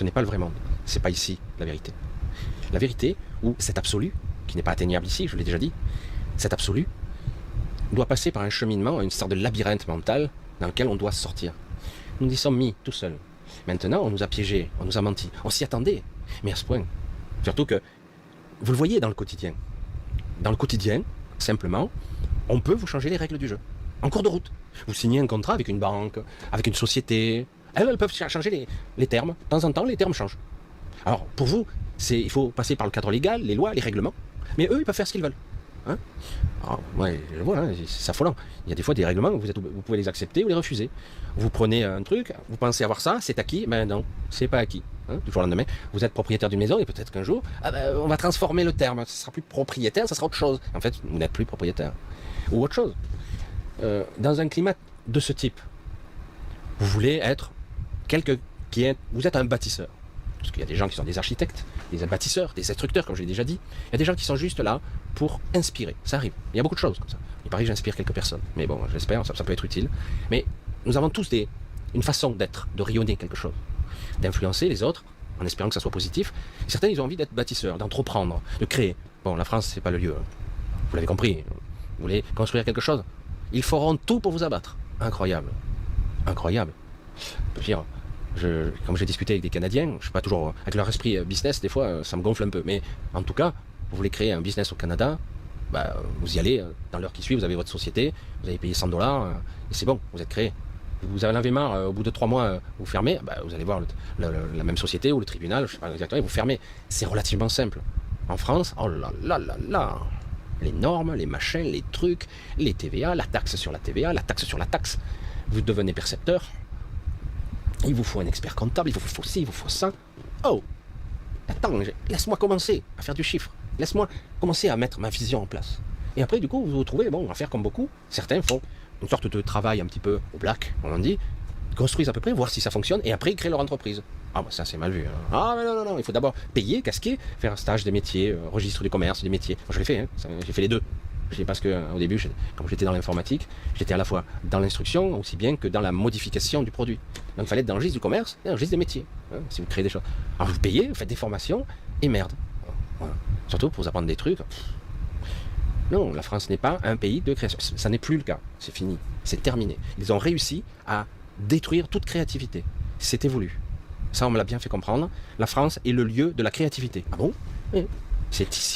Ce n'est pas le vrai monde. C'est pas ici la vérité. La vérité, ou cet absolu, qui n'est pas atteignable ici, je l'ai déjà dit, cet absolu doit passer par un cheminement, une sorte de labyrinthe mental dans lequel on doit sortir. Nous nous y sommes mis tout seuls. Maintenant, on nous a piégés, on nous a menti. On s'y attendait, mais à ce point. Surtout que, vous le voyez dans le quotidien. Dans le quotidien, simplement, on peut vous changer les règles du jeu. En cours de route. Vous signez un contrat avec une banque, avec une société. Elles peuvent changer les termes. De temps en temps, les termes changent. Alors, pour vous, il faut passer par le cadre légal, les lois, les règlements. Mais eux, ils peuvent faire ce qu'ils veulent. Hein? Alors, ouais, je vois, hein, c'est affolant. Il y a des fois des règlements, vous pouvez les accepter ou les refuser. Vous prenez un truc, vous pensez avoir ça, c'est acquis, mais non, c'est pas acquis. Hein, du jour au lendemain, vous êtes propriétaire d'une maison et peut-être qu'un jour, on va transformer le terme, ce sera plus propriétaire, ça sera autre chose. En fait, vous n'êtes plus propriétaire. Ou autre chose. Dans un climat de ce type, vous voulez être vous êtes un bâtisseur. Parce qu'il y a des gens qui sont des architectes, des bâtisseurs, des instructeurs, comme je l'ai déjà dit. Il y a des gens qui sont juste là pour inspirer. Ça arrive. Il y a beaucoup de choses comme ça. Il paraît que j'inspire quelques personnes. Mais bon, j'espère, ça peut être utile. Mais nous avons tous une façon d'être, de rayonner quelque chose, d'influencer les autres, en espérant que ça soit positif. Et certains, ils ont envie d'être bâtisseurs, d'entreprendre, de créer. Bon, la France, c'est pas le lieu. Vous l'avez compris. Vous voulez construire quelque chose? Ils feront tout pour vous abattre. Incroyable. Incroyable. Je veux dire, comme j'ai discuté avec des Canadiens, je ne suis pas toujours avec leur esprit business, des fois ça me gonfle un peu, mais en tout cas, vous voulez créer un business au Canada, vous y allez, dans l'heure qui suit, vous avez votre société, vous avez payé 100 $, et c'est bon, vous êtes créé. Vous en avez marre, au bout de 3 mois, vous fermez, vous allez voir la même société ou le tribunal, je ne sais pas exactement, et vous fermez. C'est relativement simple. En France, oh là là là là, les normes, les machins, les trucs, les TVA, la taxe sur la TVA, la taxe sur la taxe, vous devenez percepteur. Il vous faut un expert comptable, il vous faut ci, il vous faut ça. Oh, attends, laisse-moi commencer à faire du chiffre. Laisse-moi commencer à mettre ma vision en place. Et après, du coup, vous vous retrouvez, à faire comme beaucoup. Certains font une sorte de travail un petit peu au black, on en dit. Ils construisent à peu près, voir si ça fonctionne, et après, ils créent leur entreprise. Ah, ça, c'est mal vu. Hein. Ah, mais non, il faut d'abord payer, casquer, faire un stage des métiers, registre du commerce, des métiers. Moi, je l'ai fait, hein. J'ai fait les deux. Parce qu'au début, comme j'étais dans l'informatique, j'étais à la fois dans l'instruction aussi bien que dans la modification du produit. Donc il fallait être dans le registre du commerce et dans le registre des métiers, hein, si vous créez des choses. Alors vous payez, vous faites des formations, et merde. Voilà. Surtout pour vous apprendre des trucs. Non, la France n'est pas un pays de création. Ça n'est plus le cas. C'est fini. C'est terminé. Ils ont réussi à détruire toute créativité. C'était voulu. Ça, on me l'a bien fait comprendre. La France est le lieu de la créativité. Ah bon? Oui. C'est ici.